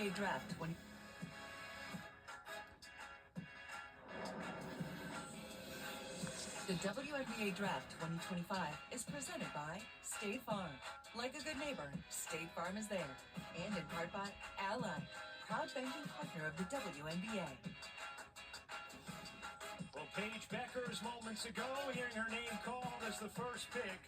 WNBA Draft 20. The WNBA Draft 2025 is presented by State Farm. Like a good neighbor, State Farm is there. And in part by Ally, proud banking partner of the WNBA. Well, Paige Bueckers moments ago, hearing her name called as the first pick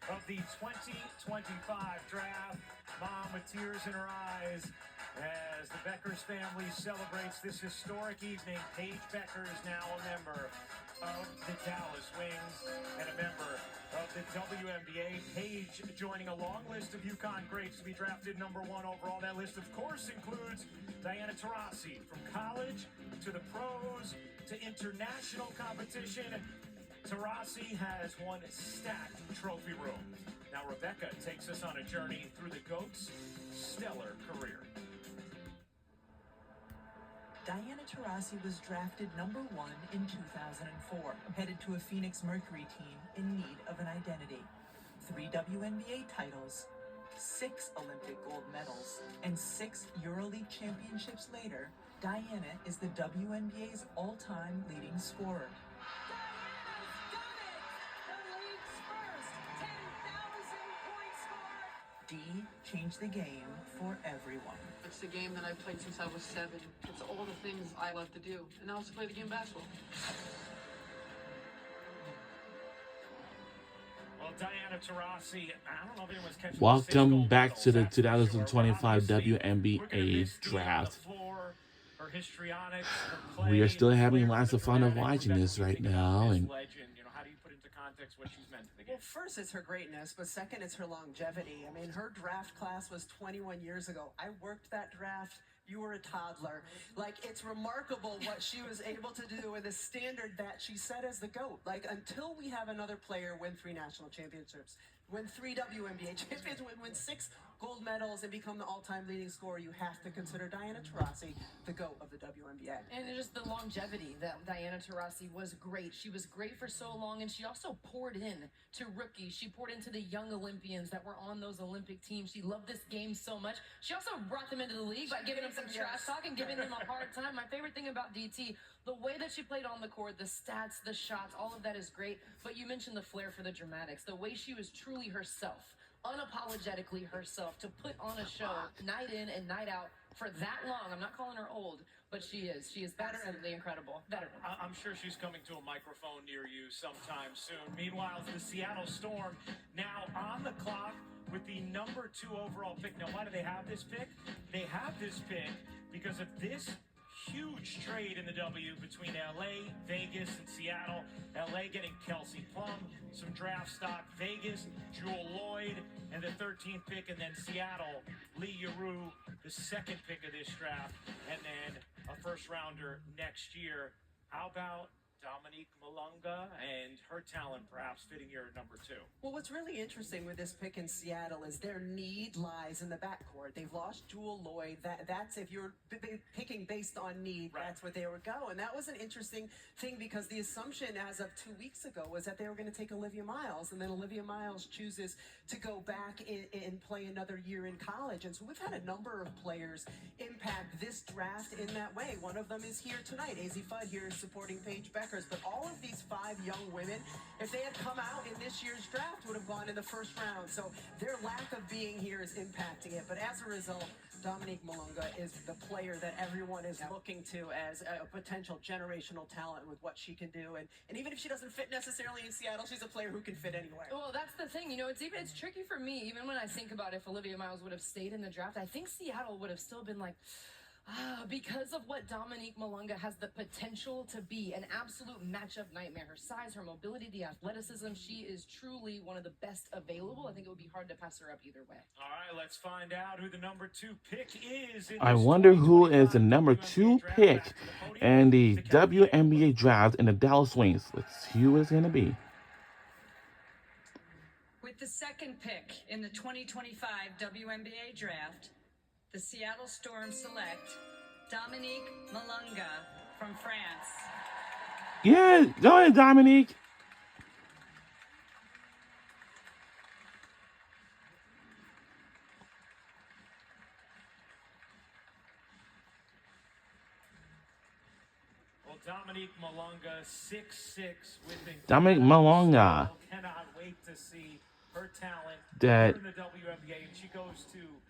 of the 2025 draft. Mom with tears in her eyes as the Bueckers family celebrates this historic evening. Paige Bueckers now a member of the Dallas Wings and a member of the WNBA. Paige joining a long list of UConn greats to be drafted #1 overall. That list, of course, includes Diana Taurasi. From college to the pros to international competition, Taurasi has one stacked trophy room. Now Rebecca takes us on a journey through the GOAT's stellar career. Diana Taurasi was drafted #1 in 2004, headed to a Phoenix Mercury team in need of an identity. 3 WNBA titles, 6 Olympic gold medals, and 6 EuroLeague championships later, Diana is the WNBA's all-time leading scorer. D changed the game for everyone. It's the game that I played since I was 7. It's all the things I love to do, and that was to play the game of basketball. Well, Diana Taurasi, I don't know if anyone's catching. Welcome back to the 2025 WNBA Draft. We are still having lots of fun of watching this right now, and how do you put into context what she's meant to the game? Well, first, it's her greatness, but second, it's her longevity. I mean, her draft class was 21 years ago. I worked that draft. You were a toddler. Like, it's remarkable what she was able to do and the standard that she set as the GOAT. Like, until we have another player win 3 national championships, win 3 WNBA championships, win 6 gold medals, and become the all-time leading scorer, you have to consider Diana Taurasi the GOAT of the WNBA. And just the longevity that Diana Taurasi was great. She was great for so long, and she also poured in to rookies. She poured into the young Olympians that were on those Olympic teams. She loved this game so much. She also brought them into the league by giving them some trash talk and giving them a hard time. My favorite thing about DT, the way that she played on the court, the stats, the shots, all of that is great. But you mentioned the flair for the dramatics, the way she was truly herself, unapologetically herself, to put on a show night in and night out for that long. I'm not calling her old, but she is absolutely incredible. Veteran. I'm sure she's coming to a microphone near you sometime soon. Meanwhile, the Seattle Storm now on the clock with the #2 overall pick. Now, why do they have this pick? They have this pick because of this huge trade in the W between LA, Vegas, and Seattle. LA getting Kelsey Plum, some draft stock. Vegas, Jewel Lloyd, and the 13th pick. And then Seattle, Lee Yarou, the 2nd pick of this draft. And then a first rounder next year. How about Dominique Malunga and her talent perhaps fitting your #2? Well, what's really interesting with this pick in Seattle is their need lies in the backcourt. They've lost Jewel Lloyd. That's if you're picking based on need, right, that's where they would go. And that was an interesting thing because the assumption as of 2 weeks ago was that they were going to take Olivia Miles, and then Olivia Miles chooses to go back and play another year in college. And so we've had a number of players impact this draft in that way. One of them is here tonight. Azzi Fudd here is supporting Paige Bueckers. But all of these 5 young women, if they had come out in this year's draft, would have gone in the first round. So their lack of being here is impacting it. But as a result, Dominique Malunga is the player that everyone is looking to as a potential generational talent with what she can do. And even if she doesn't fit necessarily in Seattle, she's a player who can fit anywhere. Well, that's the thing. You know, it's tricky for me. Even when I think about if Olivia Miles would have stayed in the draft, I think Seattle would have still been like, because of what Dominique Malunga has the potential to be, an absolute matchup nightmare. Her size, her mobility, the athleticism, she is truly one of the best available. I think it would be hard to pass her up either way. All right, let's find out who the #2 pick is. I wonder who is the #2 pick in the WNBA Draft in the Dallas Wings. Let's see who it's going to be. With the 2nd pick in the 2025 WNBA Draft, the Seattle Storm select Dominique Malunga from France. Yeah, go ahead, Dominique. Dominique Malunga, 6'6", with Dominique Malunga. Cannot wait to see her talent That- here in the WNBA, and she goes to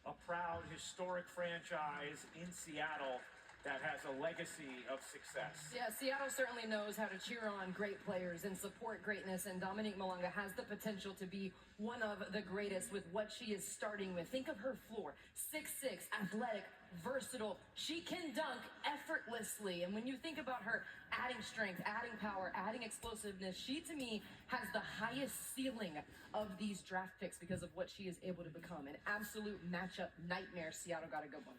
a proud, historic franchise in Seattle that has a legacy of success. Yeah, Seattle certainly knows how to cheer on great players and support greatness, and Dominique Malunga has the potential to be one of the greatest with what she is starting with. Think of her floor, 6'6", athletic, versatile. She can dunk effortlessly, and when you think about her adding strength, adding power, adding explosiveness, she to me has the highest ceiling of these draft picks because of what she is able to become. An absolute matchup nightmare. Seattle got a good one.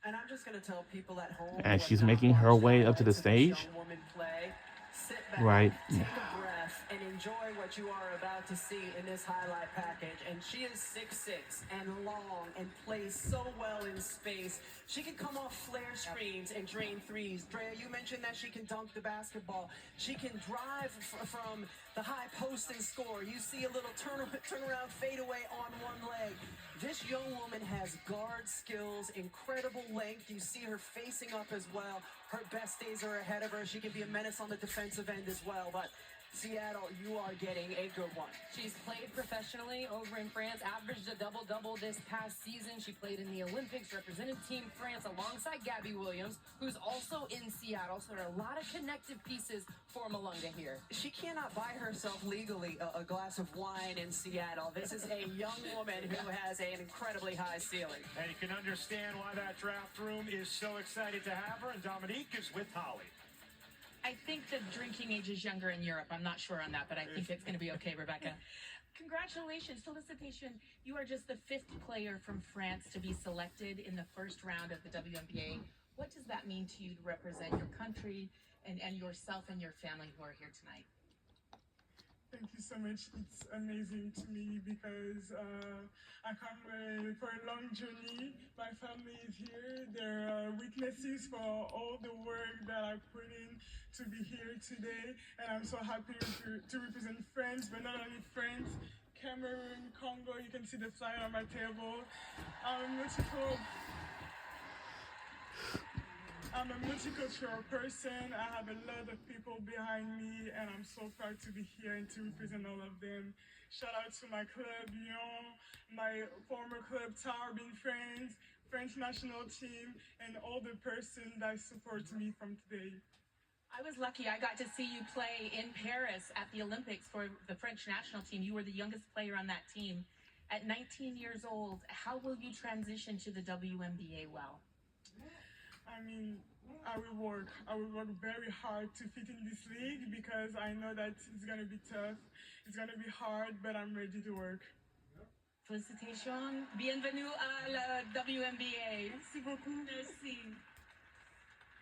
And I'm just going to tell people at home. And who she's have not making her watched way up to the highlights of this stage. young woman play, sit back, Right. take a breath, and enjoy what you are about to see in this highlight package. And she is 6'6" and long and plays so well in space. She can come off flare screens and drain threes. Drea, you mentioned that she can dunk the basketball. She can drive from the high post and score. You see a little turnaround fadeaway on one leg. This young woman has guard skills, incredible length. You see her facing up as well. Her best days are ahead of her. She can be a menace on the defensive end as well. But Seattle, you are getting a good one. She's played professionally over in France, averaged a double-double this past season. She played in the Olympics, represented Team France alongside Gabby Williams, who's also in Seattle. So there are a lot of connective pieces for Malunga here. She cannot buy herself legally a glass of wine in Seattle. This is a young woman who has an incredibly high ceiling. And you can understand why that draft room is so excited to have her, and Dominique is with Holly. I think the drinking age is younger in Europe. I'm not sure on that, but I think it's going to be okay, Rebecca. Congratulations, felicitation. You are just the 5th player from France to be selected in the first round of the WNBA. What does that mean to you to represent your country and yourself and your family who are here tonight? Thank you so much. It's amazing to me because I come for a long journey. My family is here. They're witnesses for all the work that I put in to be here today. And I'm so happy to represent France, but not only France, Cameroon, Congo. You can see the flag on my table. I'm a multicultural person. I have a lot of people behind me, and I'm so proud to be here and to represent all of them. Shout out to my club, Lyon, my former club, Tarbes in France, French national team, and all the person that supports me from today. I was lucky. I got to see you play in Paris at the Olympics for the French national team. You were the youngest player on that team. At 19 years old, how will you transition to the WNBA well? I mean, I will work very hard to fit in this league because I know that it's going to be tough. It's going to be hard, but I'm ready to work. Félicitations. Bienvenue à la WNBA. Merci beaucoup. Merci.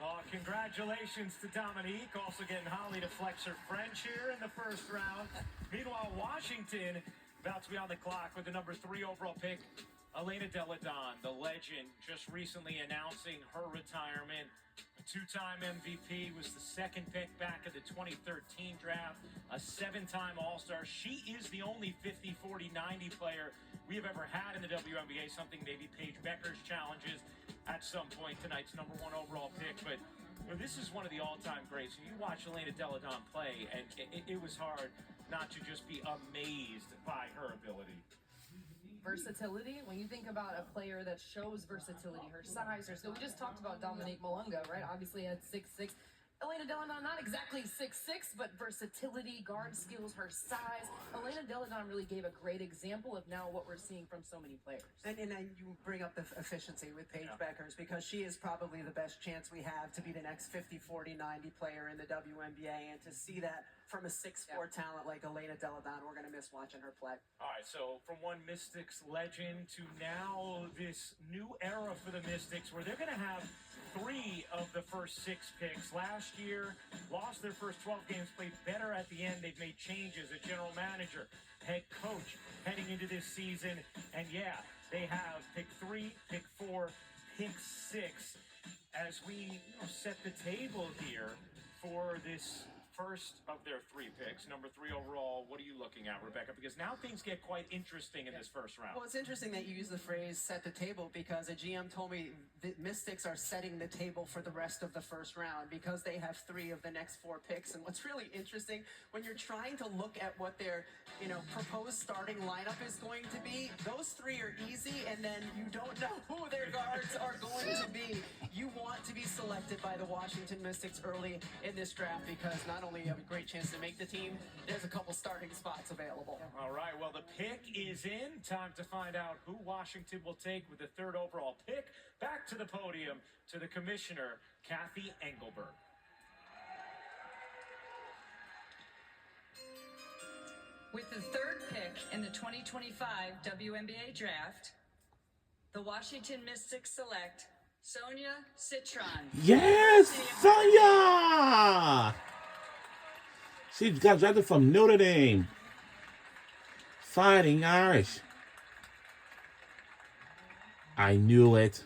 Oh, congratulations to Dominique, also getting Holly to flex her French here in the first round. Meanwhile, Washington about to be on the clock with the number 3 overall pick. Elena Delle Donne, the legend, just recently announcing her retirement. A 2-time MVP, was the 2nd pick back at the 2013 draft, a 7-time All-Star. She is the only 50, 40, 90 player we have ever had in the WNBA, something maybe Paige Beckers challenges at some point, tonight's number 1 overall pick. But this is one of the all-time greats. You watch Elena Delle Donne play, and it was hard not to just be amazed by her ability. Versatility, when you think about a player that shows versatility, her size, her skill. We just talked about Dominique Malunga, right? Obviously at 6'6". Elena Delle Donne, not exactly 6'6", but versatility, guard skills, her size. Elena Delle Donne really gave a great example of now what we're seeing from so many players. And you bring up the efficiency with Paige Beckers because she is probably the best chance we have to be the next 50, 40, 90 player in the WNBA. And to see that from a 6'4" talent like Elena Delle Donne, we're going to miss watching her play. All right, so from one Mystics legend to now this new era for the Mystics where they're going to have 3 of the first 6 picks. Last year, lost their first 12 games, played better at the end. They've made changes at general manager, head coach heading into this season. And yeah, they have pick 3, pick 4, pick 6 as we set the table here for this first of their 3 picks, number 3 overall. What are you looking at, Rebecca? Because now things get quite interesting in this first round. Well, it's interesting that you use the phrase set the table, because a GM told me the Mystics are setting the table for the rest of the first round because they have 3 of the next 4 picks. And what's really interesting, when you're trying to look at what their proposed starting lineup is going to be, those 3 are easy, and then you don't know who their guards are going to be. You want to be selected by the Washington Mystics early in this draft, because not only you have a great chance to make the team, there's a couple starting spots available. All right, well, the pick is in. Time to find out who Washington will take with the 3rd overall pick. Back to the podium to the commissioner, Kathy Engelberg. With the 3rd pick in the 2025 WNBA draft, the Washington Mystics select Sonia Citron. Yes, Sonia! She got drafted from Notre Dame. Fighting Irish. I knew it.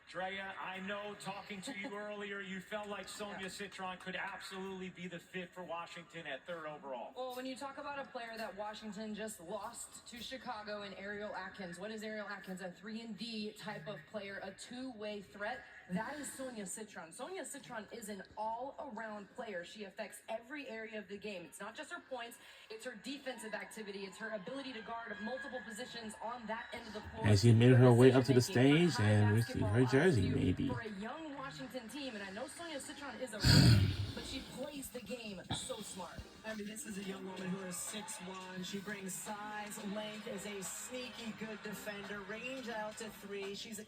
Drea, I know talking to you earlier, you felt like Sonia Citron could absolutely be the fit for Washington at 3rd overall. Well, when you talk about a player that Washington just lost to Chicago in Ariel Atkins, what is Ariel Atkins? A 3-and-D type of player, a two-way threat. That is Sonia Citron. Sonia Citron is an all-around player. She affects every area of the game. It's not just her points, it's her defensive activity, it's her ability to guard multiple positions on that end of the floor. As she made her way up to the stage and received her jersey, maybe. For a young Washington team, and I know Sonia Citron is a rookie, but she plays the game so smart. I mean, this is a young woman who is 6'1". She brings size, length, is a sneaky good defender, range out to 3. She's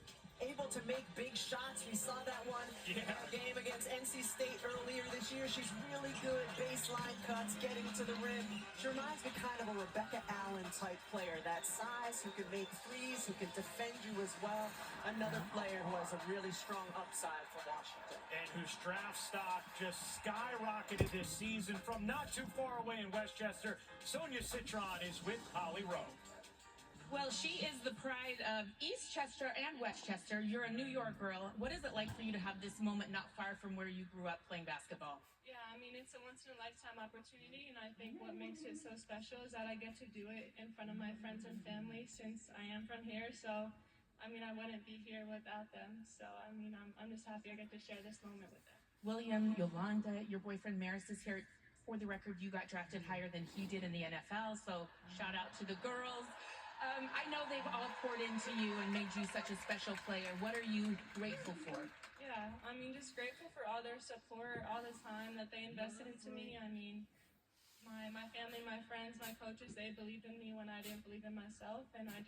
able to make big shots. We saw that one in our game against NC State earlier this year. She's really good baseline cuts, getting to the rim. She reminds me kind of a Rebecca Allen type player. That size, who can make threes, who can defend you as well. Another player who has a really strong upside for Washington. And whose draft stock just skyrocketed this season from not too far away in Westchester. Sonia Citron is with Holly Rowe. Well, she is the pride of Eastchester and Westchester. You're a New York girl. What is it like for you to have this moment not far from where you grew up playing basketball? Yeah, I mean, it's a once-in-a-lifetime opportunity, and I think what makes it so special is that I get to do it in front of my friends and family since I am from here. So, I mean, I wouldn't be here without them. So, I mean, I'm just happy I get to share this moment with them. William, Yolanda, your boyfriend Maris is here. For the record, you got drafted higher than he did in the NFL, so shout out to the girls. I know they've all poured into you and made you such a special player. What are you grateful for? Yeah, I mean, just grateful for all their support, all the time that they invested into me. I mean, my family, my friends, my coaches, they believed in me when I didn't believe in myself. And I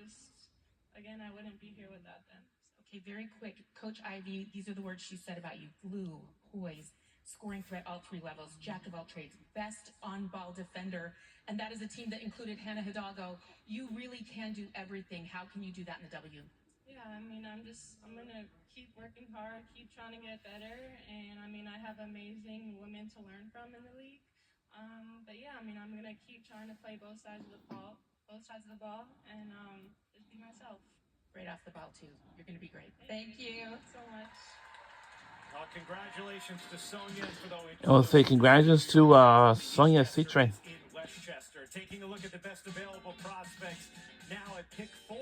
wouldn't be here without them. Okay, very quick. Coach Ivy, these are the words she said about you. Glue, poise, scoring threat, all 3 levels, jack of all trades, best on-ball defender. And that is a team that included Hannah Hidalgo. You really can do everything. How can you do that in the W? Yeah, I mean, I'm going to keep working hard, keep trying to get better. And, I mean, I have amazing women to learn from in the league. But, yeah, I mean, I'm going to keep trying to play both sides of the ball, and just be myself. Great off the ball, too. You're going to be great. Thank you so much. Congratulations to Sonia for the. I want to say congratulations to Sonia Citron. In Westchester, taking a look at the best available prospects now at pick 4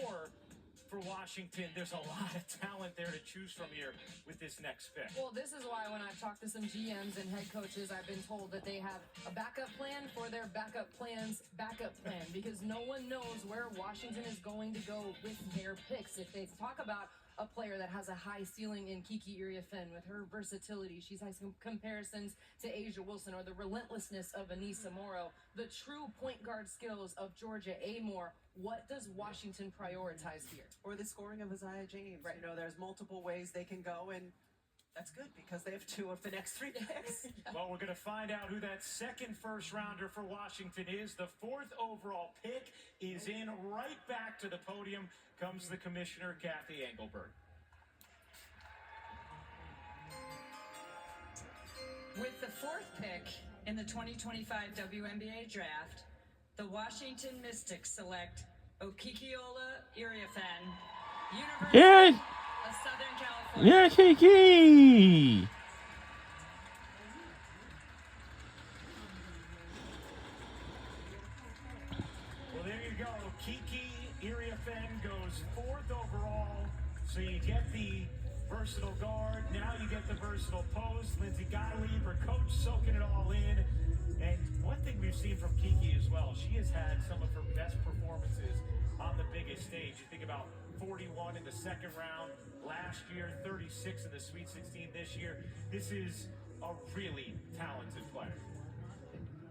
for Washington. There's a lot of talent there to choose from here with this next pick. Well, this is why when I've talked to some GMs and head coaches, I've been told that they have a backup plan for their backup plan's backup plan, because no one knows where Washington is going to go with their picks. If they talk about a player that has a high ceiling in Kiki Iriafen with her versatility, she's had some comparisons to Asia Wilson, or the relentlessness of Anissa Morrow, the true point guard skills of Georgia Amore. What does Washington prioritize here? Or the scoring of Isaiah James. Right. There's multiple ways they can go, and that's good because they have 2 of the next 3 picks. Well, we're going to find out who that second first-rounder for Washington is. The 4th overall pick is in. Right back to the podium comes the commissioner, Kathy Engelberg. With the 4th pick in the 2025 WNBA draft, the Washington Mystics select Okikiola Iriafen, University of Southern California. Yeah, Kiki! So you get the versatile guard, now you get the versatile post. Lindsay Gottlieb, her coach, soaking it all in. And one thing we've seen from Kiki as well, she has had some of her best performances on the biggest stage. You think about 41 in the second round last year, 36 in the Sweet 16 this year. This is a really talented player.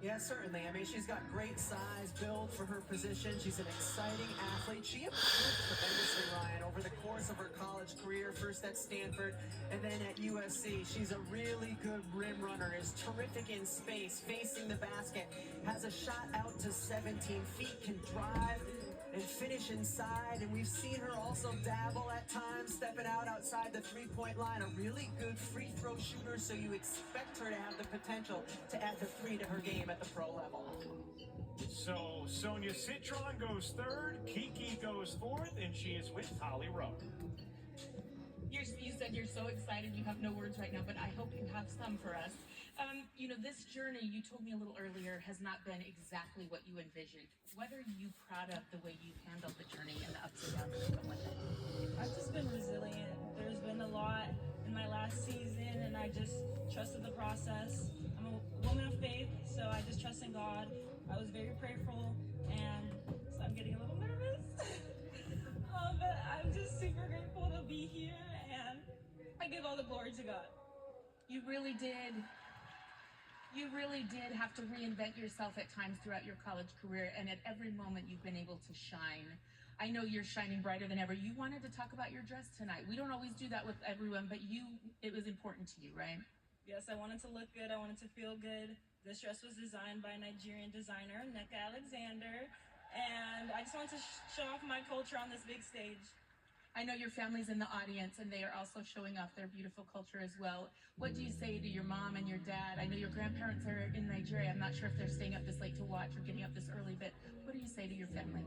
Yeah, certainly. I mean, she's got great size, build for her position. She's an exciting athlete. She improved tremendously, Ryan, over the course of her college career, first at Stanford and then at USC. She's a really good rim runner, is terrific in space, facing the basket, has a shot out to 17 feet, can drive and finish inside, and we've seen her also dabble at times, stepping out outside the three-point line. A really good free throw shooter, so you expect her to have the potential to add the three to her game at the pro level. So Sonia Citron goes third, Kiki goes fourth, and she is with Holly Rowe. You said you're so excited, you have no words right now, but I hope you have some for us. You know, this journey, you told me a little earlier, has not been exactly what you envisioned. What are you proud of the way you've handled the journey and the ups and downs that come with it? I've just been resilient. There's been a lot in my last season, and I just trusted the process. I'm a woman of faith, so I just trust in God. I was very prayerful, and so I'm getting a little nervous. But I'm just super grateful to be here, and I give all the glory to God. You really did. You really did have to reinvent yourself at times throughout your college career, and at every moment you've been able to shine. I know you're shining brighter than ever. You wanted to talk about your dress tonight. We don't always do that with everyone, but it was important to you, right? Yes, I wanted to look good. I wanted to feel good. This dress was designed by a Nigerian designer, Nneka Alexander, and I just wanted to show off my culture on this big stage. I know your family's in the audience, and they are also showing off their beautiful culture as well. What do you say to your mom and your dad? I know your grandparents are in Nigeria. I'm not sure if they're staying up this late to watch or getting up this early, but what do you say to your family?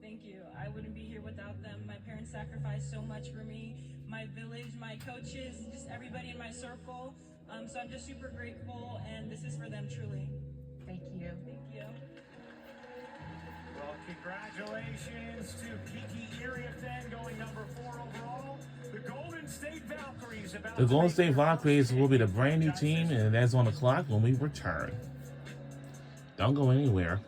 Thank you. I wouldn't be here without them. My parents sacrificed so much for me. My village, my coaches, just everybody in my circle. So I'm just super grateful, and this is for them truly. Thank you. Thank you. Well, congratulations to Kiki Iriafen going number 4 overall. The Golden State Valkyries about The Golden State Valkyries will be the brand new team, and that's on the clock when we return. Don't go anywhere.